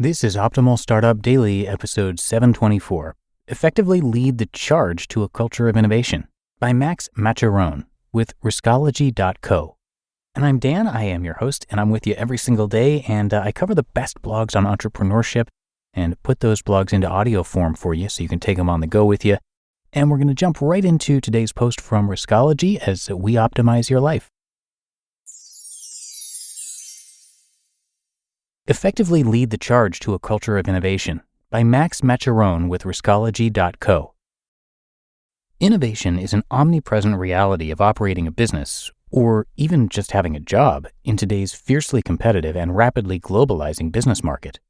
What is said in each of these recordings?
This is Optimal Startup Daily, episode 724, Effectively Lead the Charge to a Culture of Innovation by Maccarone with Riskology.co. And I'm Dan, I am your host, and I'm with you every single day, and I cover the best blogs on entrepreneurship and put those blogs into audio form for you so you can take them on the go with you. And we're going to jump right into today's post from Riskology as we optimize your life. Effectively Lead the Charge to a Culture of Innovation by Maccarone with Riskology.co. Innovation is an omnipresent reality of operating a business, or even just having a job, in today's fiercely competitive and rapidly globalizing business market.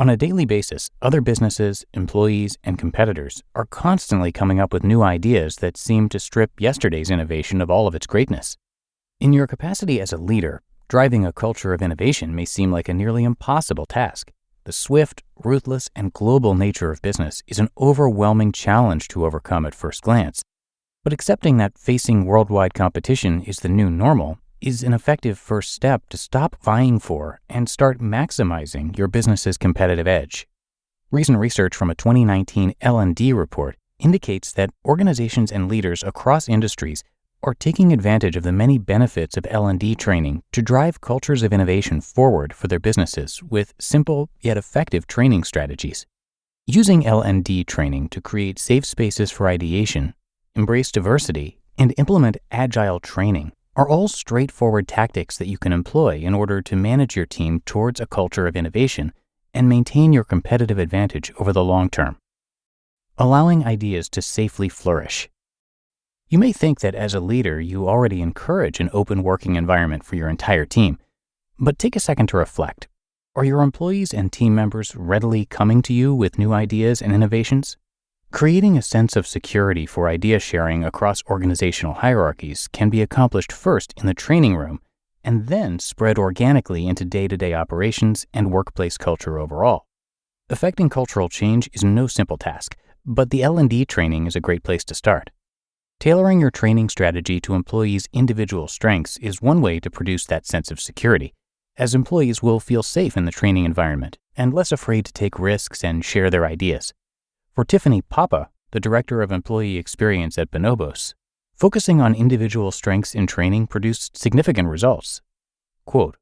On a daily basis, other businesses, employees, and competitors are constantly coming up with new ideas that seem to strip yesterday's innovation of all of its greatness. In your capacity as a leader, driving a culture of innovation may seem like a nearly impossible task. The swift, ruthless, and global nature of business is an overwhelming challenge to overcome at first glance. But accepting that facing worldwide competition is the new normal is an effective first step to stop vying for and start maximizing your business's competitive edge. Recent research from a 2019 L&D report indicates that organizations and leaders across industries are taking advantage of the many benefits of L&D training to drive cultures of innovation forward for their businesses with simple yet effective training strategies. Using L&D training to create safe spaces for ideation, embrace diversity, and implement agile training are all straightforward tactics that you can employ in order to manage your team towards a culture of innovation and maintain your competitive advantage over the long term. Allowing ideas to safely flourish. You may think that as a leader, you already encourage an open working environment for your entire team, but take a second to reflect. Are your employees and team members readily coming to you with new ideas and innovations? Creating a sense of security for idea sharing across organizational hierarchies can be accomplished first in the training room and then spread organically into day-to-day operations and workplace culture overall. Effecting cultural change is no simple task, but the L&D training is a great place to start. Tailoring your training strategy to employees' individual strengths is one way to produce that sense of security, as employees will feel safe in the training environment and less afraid to take risks and share their ideas. For Tiffany Papa, the Director of Employee Experience at Bonobos, focusing on individual strengths in training produced significant results. Quote,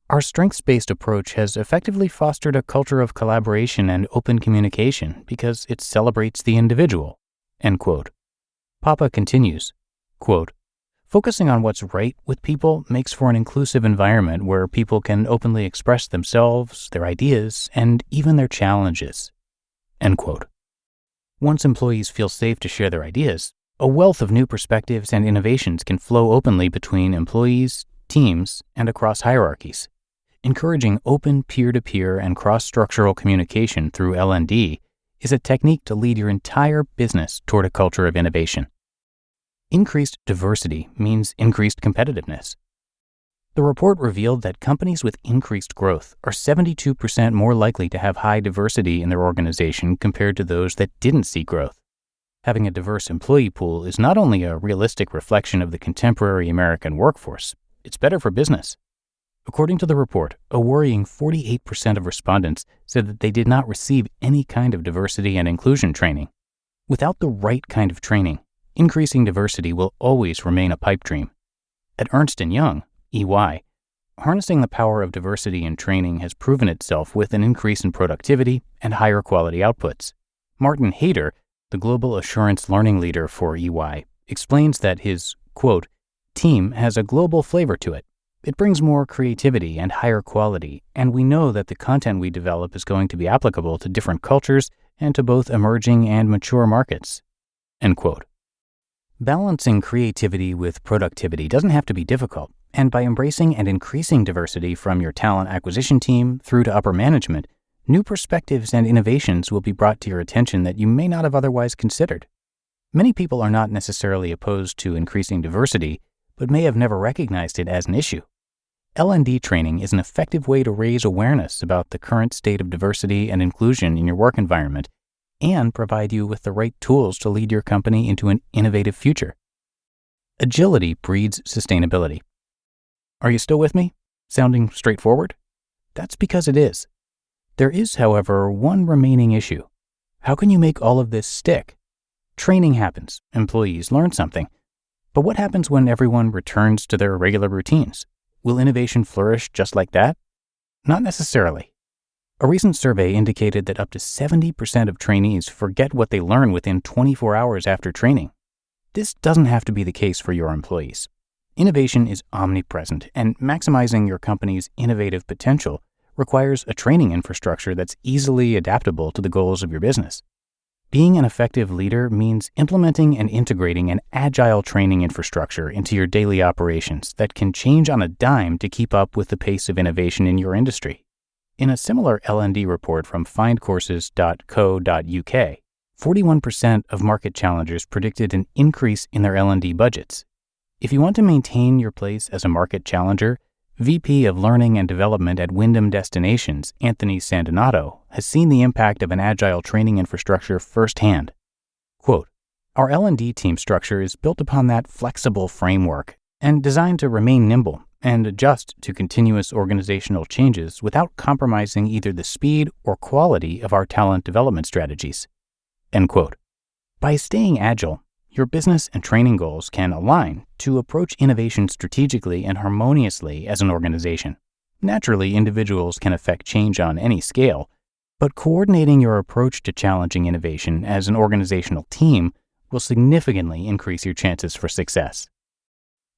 "Our strengths-based approach has effectively fostered a culture of collaboration and open communication because it celebrates the individual." End quote. Papa continues, quote, "Focusing on what's right with people makes for an inclusive environment where people can openly express themselves, their ideas, and even their challenges." End quote. Once employees feel safe to share their ideas, a wealth of new perspectives and innovations can flow openly between employees, teams, and across hierarchies. Encouraging open peer-to-peer and cross-structural communication through L&D is a technique to lead your entire business toward a culture of innovation. Increased diversity means increased competitiveness. The report revealed that companies with increased growth are 72% more likely to have high diversity in their organization compared to those that didn't see growth. Having a diverse employee pool is not only a realistic reflection of the contemporary American workforce, it's better for business. According to the report, a worrying 48% of respondents said that they did not receive any kind of diversity and inclusion training. Without the right kind of training, increasing diversity will always remain a pipe dream. At Ernst & Young, EY, harnessing the power of diversity in training has proven itself with an increase in productivity and higher quality outputs. Martin Hayter, the Global Assurance Learning Leader for EY, explains that his, quote, "team has a global flavor to it. It brings more creativity and higher quality, and we know that the content we develop is going to be applicable to different cultures and to both emerging and mature markets." End quote. Balancing creativity with productivity doesn't have to be difficult, and by embracing and increasing diversity from your talent acquisition team through to upper management, new perspectives and innovations will be brought to your attention that you may not have otherwise considered. Many people are not necessarily opposed to increasing diversity, but may have never recognized it as an issue. L&D training is an effective way to raise awareness about the current state of diversity and inclusion in your work environment and provide you with the right tools to lead your company into an innovative future. Agility breeds sustainability. Are you still with me? Sounding straightforward? That's because it is. There is, however, one remaining issue. How can you make all of this stick? Training happens, employees learn something. But what happens when everyone returns to their regular routines? Will innovation flourish just like that? Not necessarily. A recent survey indicated that up to 70% of trainees forget what they learn within 24 hours after training. This doesn't have to be the case for your employees. Innovation is omnipresent, and maximizing your company's innovative potential requires a training infrastructure that's easily adaptable to the goals of your business. Being an effective leader means implementing and integrating an agile training infrastructure into your daily operations that can change on a dime to keep up with the pace of innovation in your industry. In a similar L&D report from findcourses.co.uk, 41% of market challengers predicted an increase in their L&D budgets. If you want to maintain your place as a market challenger, VP of Learning and Development at Wyndham Destinations, Anthony Sandinato, has seen the impact of an agile training infrastructure firsthand. Quote, "Our L&D team structure is built upon that flexible framework and designed to remain nimble and adjust to continuous organizational changes without compromising either the speed or quality of our talent development strategies." End quote. By staying agile, your business and training goals can align to approach innovation strategically and harmoniously as an organization. Naturally, individuals can affect change on any scale, but coordinating your approach to challenging innovation as an organizational team will significantly increase your chances for success.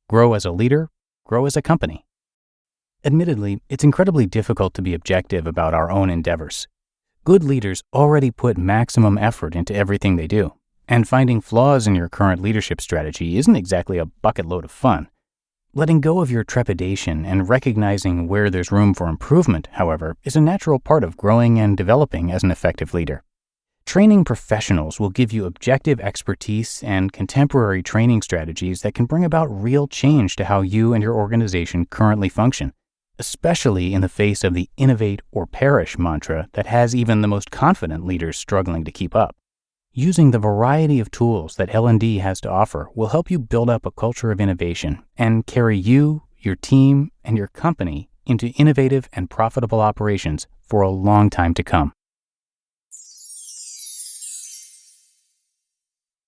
Grow as a leader, grow as a company. Admittedly, it's incredibly difficult to be objective about our own endeavors. Good leaders already put maximum effort into everything they do. And finding flaws in your current leadership strategy isn't exactly a bucket load of fun. Letting go of your trepidation and recognizing where there's room for improvement, however, is a natural part of growing and developing as an effective leader. Training professionals will give you objective expertise and contemporary training strategies that can bring about real change to how you and your organization currently function, especially in the face of the innovate or perish mantra that has even the most confident leaders struggling to keep up. Using the variety of tools that L&D has to offer will help you build up a culture of innovation and carry you, your team, and your company into innovative and profitable operations for a long time to come.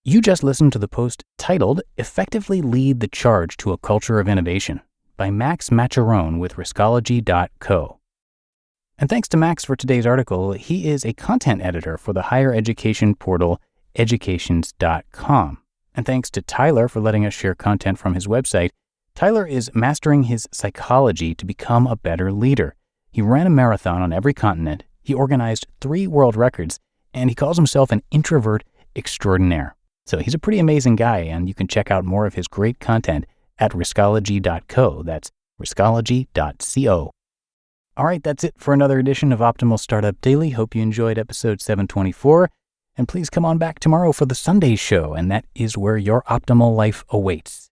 You just listened to the post titled "Effectively Lead the Charge to a Culture of Innovation" by Max Maccarone with Riskology.co. And thanks to Max for today's article. He is a content editor for the higher education portal educations.com. And thanks to Tyler for letting us share content from his website. Tyler is mastering his psychology to become a better leader. He ran a marathon on every continent, he organized 3 world records, and he calls himself an introvert extraordinaire. So he's a pretty amazing guy, and you can check out more of his great content at riskology.co. That's riskology.co. All right, that's it for another edition of Optimal Startup Daily. Hope you enjoyed episode 724. And please come on back tomorrow for the Sunday show, and that is where your optimal life awaits.